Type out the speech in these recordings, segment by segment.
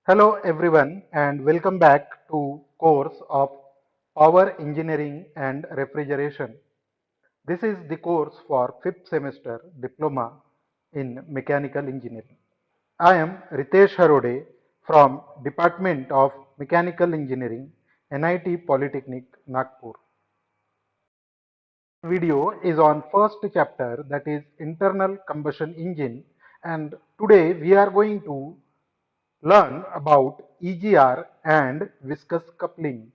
Hello everyone and welcome back to course of Power Engineering and Refrigeration. This is the course for 5th semester diploma in mechanical engineering. I am Ritesh Harode from Department of Mechanical Engineering, NIT Polytechnic, Nagpur. Video is on first chapter, that is internal combustion engine, and today we are going to learn about EGR and viscous coupling.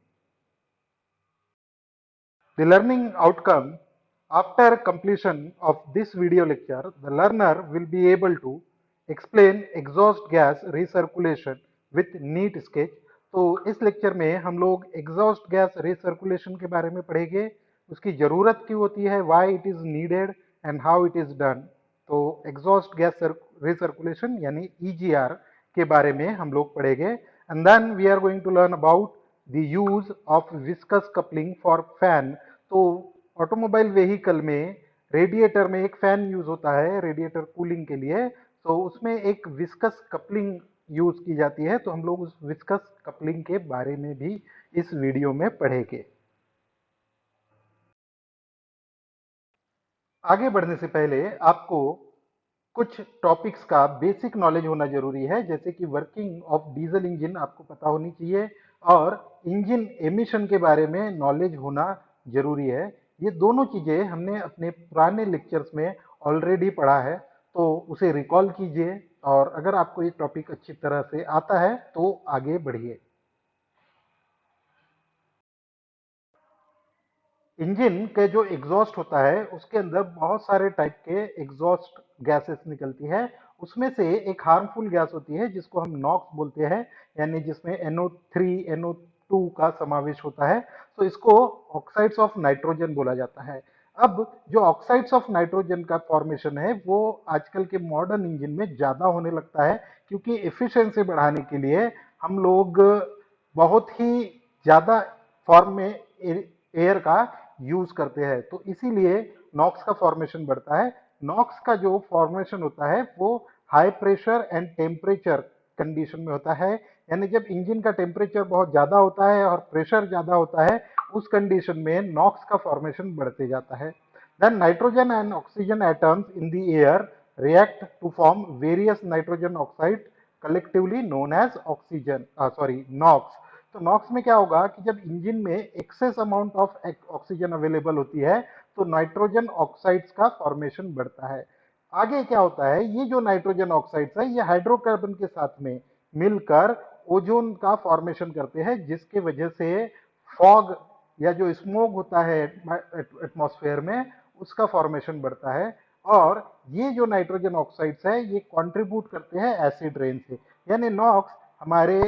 The learning outcome: after completion of this video lecture, the learner will be able to explain exhaust gas recirculation with neat sketch. तो इस lecture में हम लोग exhaust gas recirculation के बारे में पढ़ेंगे, उसकी ज़रूरत क्यों होती है, why it is needed and how it is done. तो एग्जॉस्ट गैस रिसर्कुलेशन यानी ईजीआर के बारे में हम लोग पढ़ेंगे, and then we are going to learn about the use of viscous coupling for fan. तो ऑटोमोबाइल व्हीकल में रेडिएटर में एक फैन यूज होता है रेडिएटर कूलिंग के लिए, तो उसमें एक विस्कस कपलिंग यूज की जाती है। तो हम लोग उस विस्कस कपलिंग के बारे में भी इस वीडियो में पढ़ेंगे। आगे बढ़ने से पहले आपको कुछ टॉपिक्स का बेसिक नॉलेज होना जरूरी है, जैसे कि वर्किंग ऑफ डीजल इंजन आपको पता होनी चाहिए और इंजन एमिशन के बारे में नॉलेज होना जरूरी है। ये दोनों चीजें हमने अपने पुराने लेक्चर्स में ऑलरेडी पढ़ा है, तो उसे रिकॉल कीजिए और अगर आपको ये टॉपिक अच्छी तरह से आता है तो आगे बढ़िए। इंजन के जो एग्जॉस्ट होता है उसके अंदर बहुत सारे टाइप के एग्जॉस्ट गैसेस निकलती है। उसमें से एक हार्मफुल गैस होती है जिसको हम नॉक्स बोलते हैं, यानी जिसमें NO3 NO2 का समावेश होता है। तो इसको ऑक्साइड्स ऑफ नाइट्रोजन बोला जाता है। अब जो ऑक्साइड्स ऑफ नाइट्रोजन का फॉर्मेशन है वो आजकल के मॉडर्न इंजन में ज़्यादा होने लगता है, क्योंकि एफिशिएंसी बढ़ाने के लिए हम लोग बहुत ही ज़्यादा फॉर्म में एयर का यूज करते हैं, तो इसीलिए नॉक्स का फॉर्मेशन बढ़ता है। नॉक्स का जो फॉर्मेशन होता है वो high pressure and temperature condition में होता है, यानी जब इंजन का टेम्परेचर बहुत ज्यादा होता है और प्रेशर ज्यादा होता है उस कंडीशन में नॉक्स का फॉर्मेशन बढ़ते जाता है। Then nitrogen and oxygen atoms in the air react to form various nitrogen oxide collectively known as oxygen NOx। तो नॉक्स में क्या होगा कि जब इंजन में excess amount of oxygen available होती है तो नाइट्रोजन ऑक्साइड्स का फॉर्मेशन बढ़ता है। आगे क्या होता है, ये जो नाइट्रोजन ऑक्साइड्स है ये हाइड्रोकार्बन के साथ में मिलकर ओजोन का फॉर्मेशन करते हैं, जिसके वजह से फॉग या जो स्मोक होता है एटमॉस्फेयर में उसका फॉर्मेशन बढ़ता है। और ये जो नाइट्रोजन ऑक्साइड्स है ये कंट्रीब्यूट करते हैं एसिड रेन से, यानी नॉक्स हमारे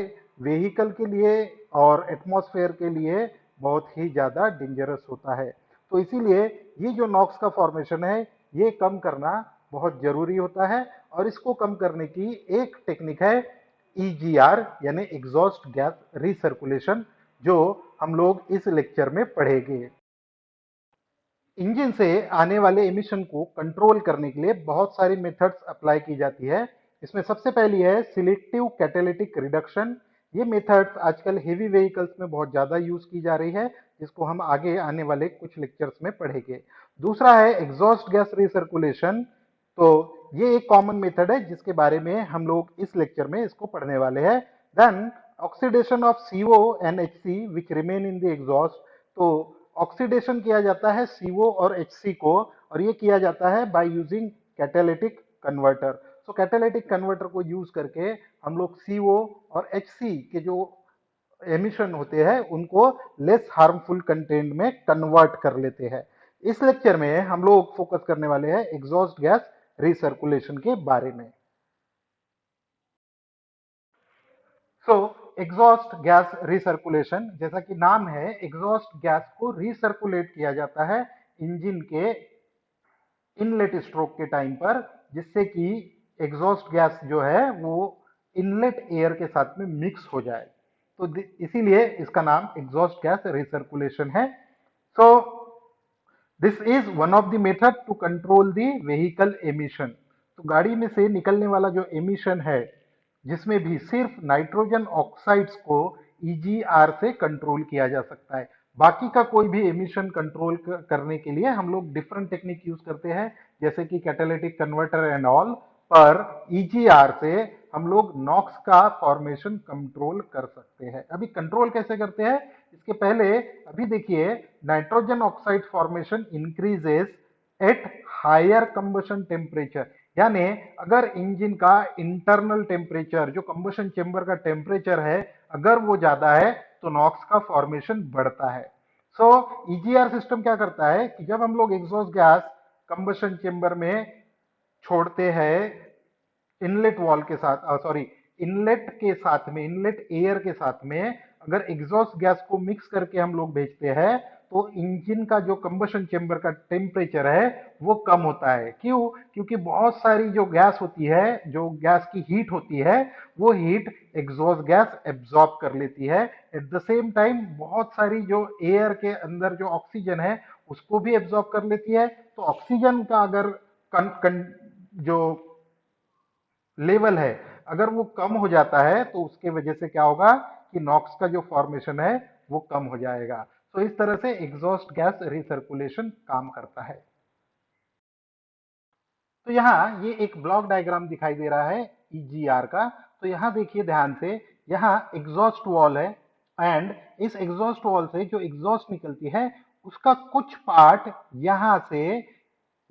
व्हीकल के लिए और एटमॉस्फेयर के लिए बहुत ही ज़्यादा डेंजरस होता है। तो इसीलिए ये जो नॉक्स का फॉर्मेशन है ये कम करना बहुत ज़रूरी होता है, और इसको कम करने की एक टेक्निक है EGR यानी एग्जॉस्ट गैस रिसर्कुलेशन, जो हम लोग इस लेक्चर में पढ़ेंगे। इंजन से आने वाले एमिशन को कंट्रोल करने के लिए बहुत सारी मेथड्स अप्लाई की जाती है। इसमें सबसे पहली है सिलेक्टिव कैटालिटिक रिडक्शन। ये मेथड्स आजकल हेवी व्हीकल्स में बहुत ज़्यादा यूज की जा रही है, जिसको हम आगे आने वाले कुछ लेक्चर्स में पढ़ेंगे। दूसरा है एग्जॉस्ट गैस रिसर्कुलेशन। तो ये एक कॉमन मेथड है जिसके बारे में हम लोग इस लेक्चर में इसको पढ़ने वाले हैं। Then oxidation of CO and HC which remain in the exhaust. तो ऑक्सीडेशन किया जाता है CO और HC को, और ये किया जाता है by using catalytic converter. So catalytic converter को यूज करके हम लोग CO और HC के जो एमिशन होते हैं उनको लेस हार्मफुल कंटेंट में कन्वर्ट कर लेते हैं। इस लेक्चर में हम लोग फोकस करने वाले हैं एग्जॉस्ट गैस रिसर्कुलेशन के बारे में। सो एग्जॉस्ट गैस रिसर्कुलेशन, जैसा कि नाम है, एग्जॉस्ट गैस को रिसर्कुलेट किया जाता है इंजन के इनलेट स्ट्रोक के टाइम पर, जिससे कि एग्जॉस्ट गैस जो है वो इनलेट एयर के साथ में मिक्स हो जाए। तो इसीलिए इसका नाम एग्जॉस्ट गैस रिसर्कुलेशन है। So this is one of the method to control the vehicle emission. तो गाड़ी में से निकलने वाला जो एमिशन है जिसमें भी सिर्फ नाइट्रोजन ऑक्साइड्स को ईजीआर से कंट्रोल किया जा सकता है। बाकी का कोई भी एमिशन कंट्रोल करने के लिए हम लोग डिफरेंट टेक्निक यूज करते हैं, जैसे कि कैटालिटिक कन्वर्टर एंड ऑल। पर ईजीआर से हम लोग नॉक्स का फॉर्मेशन कंट्रोल कर सकते हैं। अभी कंट्रोल कैसे करते हैं इसके पहले अभी देखिए, nitrogen oxide formation increases at higher combustion temperature. यानी अगर इंजन का इंटरनल टेम्परेचर, जो कंबशन चेंबर का टेम्परेचर है, अगर वो ज्यादा है तो नॉक्स का फॉर्मेशन बढ़ता है। सो ईजीआर सिस्टम क्या करता है कि जब हम लोग एग्जॉस्ट गैस कंबशन चेंबर में छोड़ते हैं इनलेट वॉल के साथ, सॉरी, इनलेट के साथ में, इनलेट एयर के साथ में अगर एग्जॉस्ट गैस को मिक्स करके हम लोग भेजते हैं तो इंजन का जो कंबशन चेंबर का टेम्परेचर है वो कम होता है। क्यों? क्योंकि बहुत सारी जो गैस होती है, जो गैस की हीट होती है, वो हीट एग्जॉस्ट गैस एब्जॉर्ब कर लेती है। एट द सेम टाइम बहुत सारी जो एयर के अंदर जो ऑक्सीजन है उसको भी एब्जॉर्ब कर लेती है। तो ऑक्सीजन का अगर जो लेवल है अगर वो कम हो जाता है तो उसके वजह से क्या होगा कि नॉक्स का जो फॉर्मेशन है वो कम हो जाएगा। तो इस तरह से एग्जॉस्ट गैस रिसर्कुलेशन काम करता है। तो यहाँ ये एक ब्लॉक डायग्राम दिखाई दे रहा है ईजीआर का। तो यहाँ देखिए ध्यान से, यहाँ एग्जॉस्ट वॉल है एंड इस एग्जॉस्ट वॉल से जो एग्जॉस्ट निकलती है उसका कुछ पार्ट यहाँ से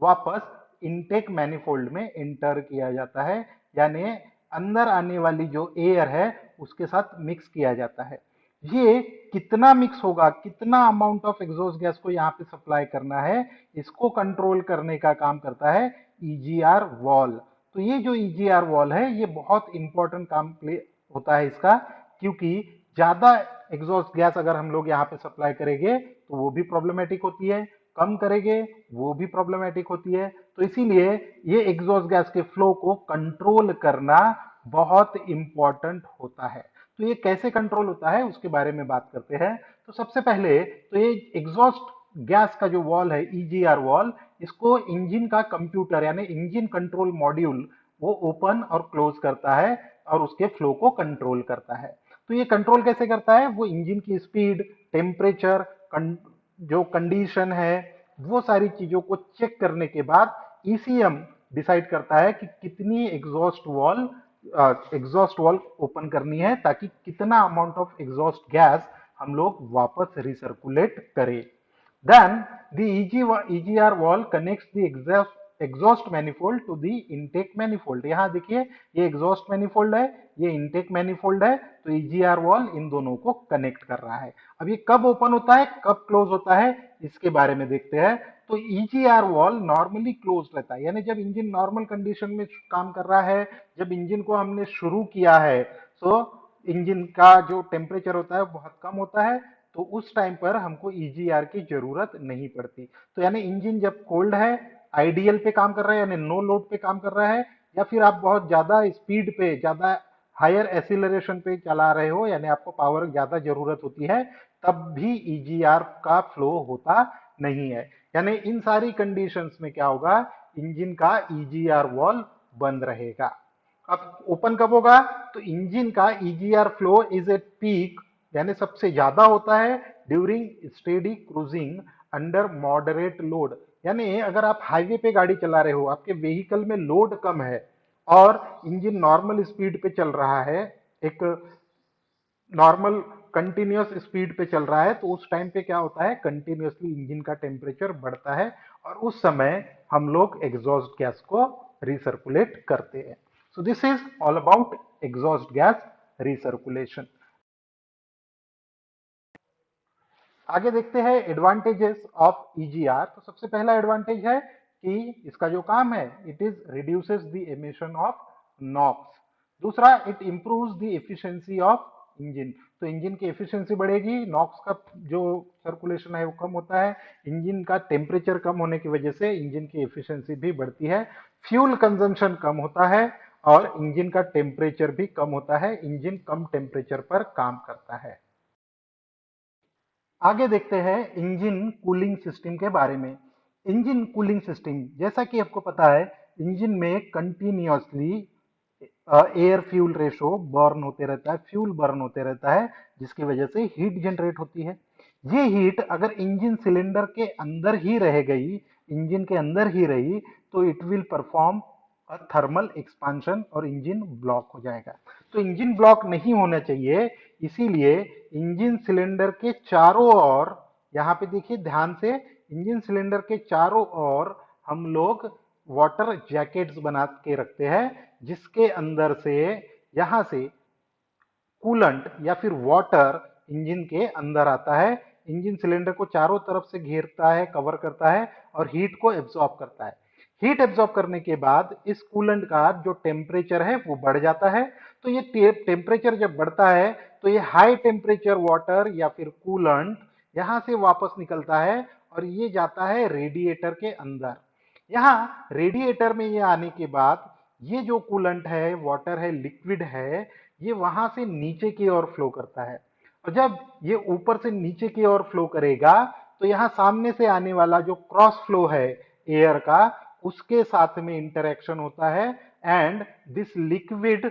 वापस इनटेक मैनिफोल्ड में इंटर किया जाता है, यानी अंदर आने वाली जो एयर है उसके साथ मिक्स किया जाता है। ये कितना मिक्स होगा, कितना अमाउंट ऑफ एग्जॉस्ट गैस को यहाँ पे सप्लाई करना है, इसको कंट्रोल करने का काम करता है ईजीआर वॉल। तो ये जो ईजीआर वॉल है ये बहुत इंपॉर्टेंट काम प्ले होता है इसका, क्योंकि ज्यादा एग्जॉस्ट गैस अगर हम लोग यहाँ पे सप्लाई करेंगे तो वो भी प्रॉब्लमेटिक होती है, कम करेंगे वो भी प्रॉब्लमेटिक होती है। तो इसीलिए ये एग्जॉस्ट गैस के फ्लो को कंट्रोल करना बहुत इंपॉर्टेंट होता है। तो ये कैसे कंट्रोल होता है उसके बारे में बात करते हैं। तो सबसे पहले तो ये एग्जॉस्ट गैस का जो वॉल है ईजीआर वॉल, इसको इंजन का कंप्यूटर यानी इंजन कंट्रोल मॉड्यूल वो ओपन और क्लोज करता है और उसके फ्लो को कंट्रोल करता है। तो ये कंट्रोल कैसे करता है, वो इंजन की स्पीड, टेम्परेचर, जो कंडीशन है, वो सारी चीजों को चेक करने के बाद ईसीएम डिसाइड करता है कि कितनी एग्जॉस्ट वॉल ओपन करनी है ताकि कितना अमाउंट ऑफ एग्जॉस्ट गैस हम लोग वापस रिसर्कुलेट करें। Then the EGR wall connects the exhaust manifold to the intake manifold। यहाँ देखिए ये एग्जॉस्ट मैनिफोल्ड है, ये इंटेक मैनिफोल्ड है, तो EGR वॉल इन दोनों को कनेक्ट कर रहा है। अब ये कब ओपन होता है, कब क्लोज होता है, इसके बारे में देखते हैं। तो EGR वॉल नॉर्मली क्लोज रहता है, यानी जब इंजन नॉर्मल कंडीशन में काम कर रहा है, जब इंजन को हमने शुरू किया है, तो इंजन का जो टेम्परेचर होता है बहुत कम होता है, तो उस टाइम पर हमको ईजीआर की जरूरत नहीं पड़ती। तो यानी इंजन जब कोल्ड है, आइडियल पे काम कर रहा है यानी नो लोड पे काम कर रहा है, या फिर आप बहुत ज्यादा स्पीड पे, ज्यादा हायर एसिलरेशन पे चला रहे हो, यानी आपको पावर ज्यादा जरूरत होती है, तब भी ईजीआर का फ्लो होता नहीं है। यानी इन सारी कंडीशंस में क्या होगा, इंजन का ईजीआर वॉल बंद रहेगा। अब ओपन कब होगा, तो इंजन का EGR flow is at peak, यानी सबसे ज्यादा होता है during steady cruising under moderate load. यानी अगर आप हाईवे पे गाड़ी चला रहे हो, आपके व्हीकल में लोड कम है और इंजन नॉर्मल स्पीड पे चल रहा है, एक नॉर्मल कंटिन्यूअस स्पीड पे चल रहा है, तो उस टाइम पे क्या होता है, कंटिन्यूअसली इंजन का टेम्परेचर बढ़ता है और उस समय हम लोग एग्जॉस्ट गैस को रिसर्कुलेट करते हैं। सो this is all about exhaust gas recirculation. आगे देखते हैं एडवांटेजेस ऑफ ईजीआर। तो सबसे पहला एडवांटेज है कि इसका जो काम है, it is reduces the emission of NOx. दूसरा, it improves the efficiency of engine. तो इंजन की एफिशिएंसी बढ़ेगी, नॉक्स का जो सर्कुलेशन है वो कम होता है, इंजन का टेम्परेचर कम होने की वजह से इंजन की एफिशिएंसी भी बढ़ती है, फ्यूल कंजम्पशन कम होता है और इंजन का टेम्परेचर भी कम होता है, इंजन कम टेम्परेचर पर काम करता है। आगे देखते हैं इंजन कूलिंग सिस्टम के बारे में। इंजन कूलिंग सिस्टम, जैसा कि आपको पता है, इंजन में continuously air fuel ratio burn होते रहता है, फ्यूल बर्न होते रहता है, जिसकी वजह से हीट जनरेट होती है। ये हीट अगर इंजन सिलेंडर के अंदर ही रह गई, इंजन के अंदर ही रही, तो it will perform thermal expansion और इंजन ब्लॉक हो जाएगा। तो इंजन ब्लॉक नहीं होना चाहिए, इसीलिए इंजन सिलेंडर के चारों ओर, यहाँ पे देखिए ध्यान से, इंजन सिलेंडर के चारों ओर हम लोग वाटर जैकेट्स बना के रखते हैं, जिसके अंदर से, यहां से कूलेंट या फिर वाटर इंजन के अंदर आता है, इंजन सिलेंडर को चारों तरफ से घेरता है, कवर करता है और हीट को एब्जॉर्ब करता है। हीट एब्जॉर्ब करने के बाद इस कूलेंट का जो टेम्परेचर है वो बढ़ जाता है। तो ये टेम्परेचर जब बढ़ता है तो ये हाई टेम्परेचर वाटर या फिर कूलेंट यहां से वापस निकलता है और ये जाता है रेडिएटर के अंदर। यहाँ रेडिएटर में ये आने के बाद ये जो कूलेंट है, वाटर है, लिक्विड है, ये वहां से नीचे की ओर फ्लो करता है। और जब ये ऊपर से नीचे की ओर फ्लो करेगा तो यहाँ सामने से आने वाला जो क्रॉस फ्लो है एयर का, उसके साथ में इंटरेक्शन होता है and this liquid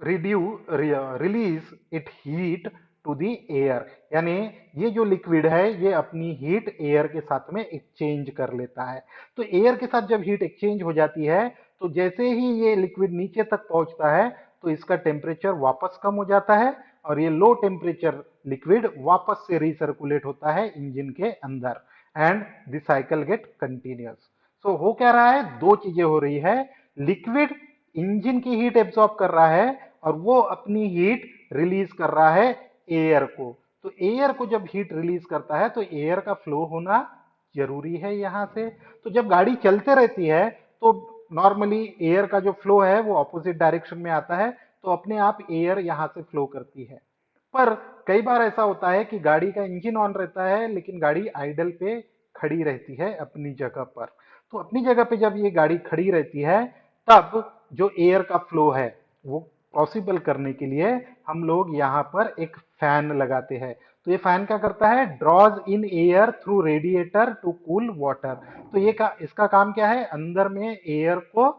release it heat to the air. यानी ये जो लिक्विड है ये अपनी हीट एयर के साथ में एक्सचेंज कर लेता है। तो एयर के साथ जब हीट एक्सचेंज हो जाती है तो जैसे ही ये लिक्विड नीचे तक पहुंचता है तो इसका टेम्परेचर वापस कम हो जाता है और ये लो टेम्परेचर लिक्विड वापस से रिसर्कुलेट होता है इंजन के अंदर and the cycle get continues. So हो क्या रहा है, दो चीजें हो रही है। लिक्विड इंजन की हीट एब्जॉर्ब कर रहा है और वो अपनी हीट रिलीज कर रहा है एयर को। तो एयर को जब हीट रिलीज करता है तो एयर का फ्लो होना जरूरी है यहां से। तो जब गाड़ी चलते रहती है तो नॉर्मली एयर का जो फ्लो है वो ऑपोजिट डायरेक्शन में आता है, तो अपने आप एयर यहां से फ्लो करती है। पर कई बार ऐसा होता है कि गाड़ी का इंजन ऑन रहता है लेकिन गाड़ी आइडल पे खड़ी रहती है अपनी जगह पर। तो अपनी जगह पे जब ये गाड़ी खड़ी रहती है तब जो एयर का फ्लो है वो पॉसिबल करने के लिए हम लोग यहाँ पर एक फैन लगाते हैं। तो ये फैन क्या करता है, draws in air through radiator to cool water. तो इसका काम क्या है, अंदर में एयर को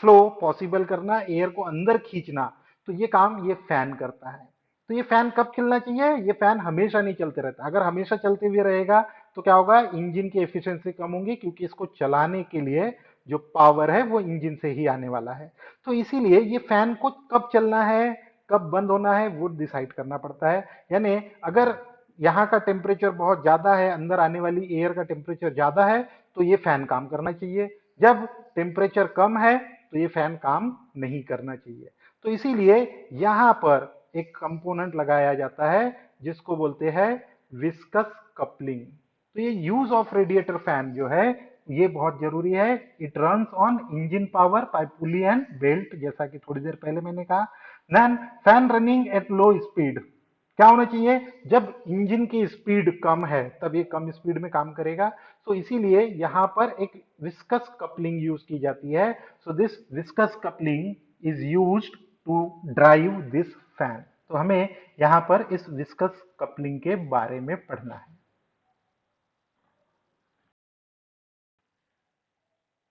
फ्लो पॉसिबल करना, एयर को अंदर खींचना। तो ये काम ये फैन करता है। तो ये फैन कब चलना चाहिए, ये फैन हमेशा नहीं चलते रहता। अगर हमेशा चलते हुए रहेगा तो क्या होगा, इंजन की एफिशिएंसी कम होगी, क्योंकि इसको चलाने के लिए जो पावर है वो इंजन से ही आने वाला है। तो इसीलिए ये फैन को कब चलना है, कब बंद होना है, वो डिसाइड करना पड़ता है। यानी अगर यहाँ का टेम्परेचर बहुत ज्यादा है, अंदर आने वाली एयर का टेम्परेचर ज्यादा है, तो ये फैन काम करना चाहिए। जब टेम्परेचर कम है तो ये फैन काम नहीं करना चाहिए। तो इसीलिए यहां पर एक कंपोनेंट लगाया जाता है जिसको बोलते हैं विस्कस कपलिंग। तो ये यूज ऑफ रेडिएटर फैन जो है ये बहुत जरूरी है। It runs on engine power by pulley and belt, जैसा कि थोड़ी देर पहले मैंने कहा। Then fan running at low speed, क्या होना चाहिए, जब इंजन की स्पीड कम है तब ये कम स्पीड में काम करेगा। तो इसीलिए यहां पर एक विस्कस कपलिंग यूज की जाती है। So this viscous coupling is used to drive this fan. तो हमें यहां पर इस विस्कस कपलिंग के बारे में पढ़ना है।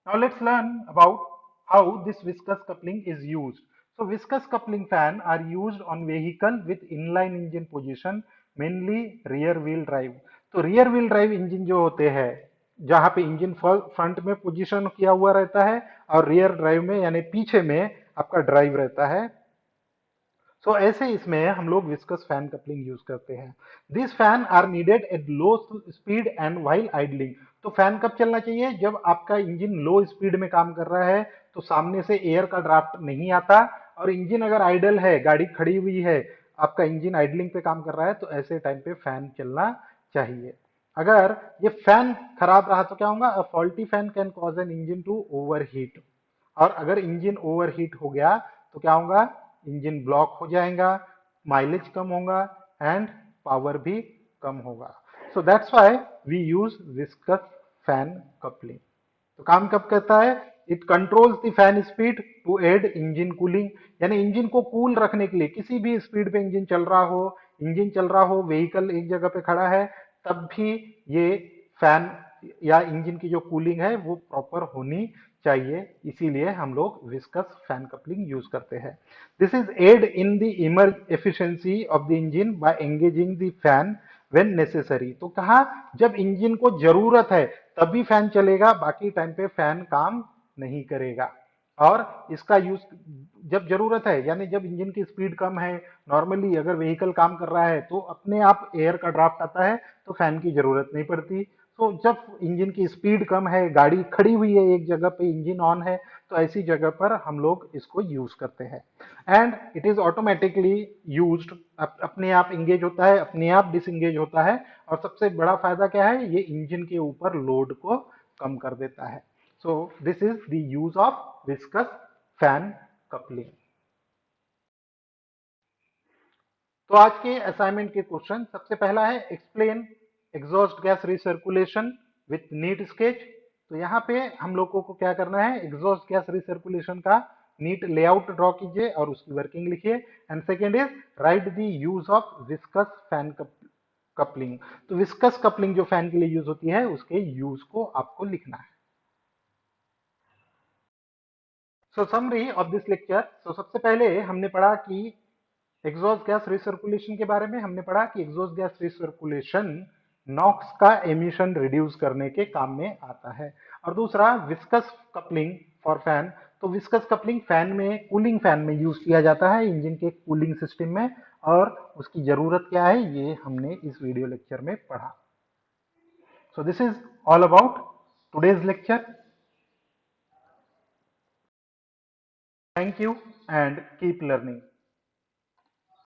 Now let's learn about how this viscous coupling is used. So viscous coupling fan are used on vehicle with inline engine position, mainly rear wheel drive. तो rear wheel drive इंजन जो होते हैं, जहां पे इंजन फ्रंट में position किया हुआ रहता है और रियर ड्राइव में यानी पीछे में आपका ड्राइव रहता है, सो ऐसे इसमें हम लोग विस्कस फैन कपलिंग यूज करते हैं। This fan are needed at low speed and while idling. तो फैन कब चलना चाहिए, जब आपका इंजन लो स्पीड में काम कर रहा है तो सामने से एयर का ड्राफ्ट नहीं आता, और इंजन अगर आइडल है, गाड़ी खड़ी हुई है, आपका इंजन आइडलिंग पे काम कर रहा है, तो ऐसे टाइम पे फैन चलना चाहिए। अगर ये फैन खराब रहा तो क्या होगा, a faulty fan can cause an engine to overheat. और अगर इंजन ओवरहीट हो गया तो क्या होगा, इंजन ब्लॉक हो जाएगा, माइलेज कम होगा एंड पावर भी कम होगा। So that's why we use viscous fan coupling. तो काम कब करता है, it controls the fan speed to aid engine cooling. यानी इंजन को कूल रखने के लिए, किसी भी स्पीड पे इंजन चल रहा हो, व्हीकल एक जगह पे खड़ा है, तब भी ये फैन या इंजन की जो कूलिंग है वो प्रॉपर होनी चाहिए, इसीलिए हम लोग विस्कस फैन कपलिंग यूज करते हैं। This is aid in the emerge efficiency of the engine by engaging the fan when necessary. तो कहा जब इंजन को जरूरत है तभी फैन चलेगा, बाकी टाइम पे फैन काम नहीं करेगा। और इसका यूज जब जरूरत है, यानी जब इंजन की स्पीड कम है, नॉर्मली अगर व्हीकल काम कर रहा है तो अपने आप एयर का ड्राफ्ट आता है, तो फैन की जरूरत नहीं पड़ती। तो जब इंजन की स्पीड कम है, गाड़ी खड़ी हुई है एक जगह पे, इंजन ऑन है, तो ऐसी जगह पर हम लोग इसको यूज करते हैं। And it is automatically used, अपने आप इंगेज होता है, अपने आप डिसंगेज होता है। और सबसे बड़ा फायदा क्या है, ये इंजन के ऊपर लोड को कम कर देता है। So this is the use of viscous fan coupling. तो आज के असाइनमेंट के क्वेश्चन, सबसे पहला है explain exhaust gas recirculation with NEET sketch. तो यहाँ पे हम लोगों को क्या करना है, एग्जॉस्ट गैस रिसर्कुलेशन का नीट लेआउट ड्रॉ कीजिए और उसकी वर्किंग लिखिए। And second is right the use of viscous fan coupling. तो विस्कस कपलिंग जो फैन के लिए यूज होती है, उसके यूज को आपको लिखना है। So summary of this lecture. So सबसे पहले हमने पढ़ा कि एग्जॉस्ट गैस रिसर्कुलेशन के बारे में हमने पढ़ा कि एग्जॉस्ट गैस रिसर्कुलेशन नॉक्स का एमिशन रिड्यूस करने के काम में आता है। और दूसरा विस्कस कपलिंग फॉर फैन। तो विस्कस कपलिंग फैन में, कूलिंग फैन में यूज किया जाता है, इंजन के कूलिंग सिस्टम में। और उसकी जरूरत क्या है, ये हमने इस वीडियो लेक्चर में पढ़ा। सो this is all about today's lecture. Thank you and keep learning.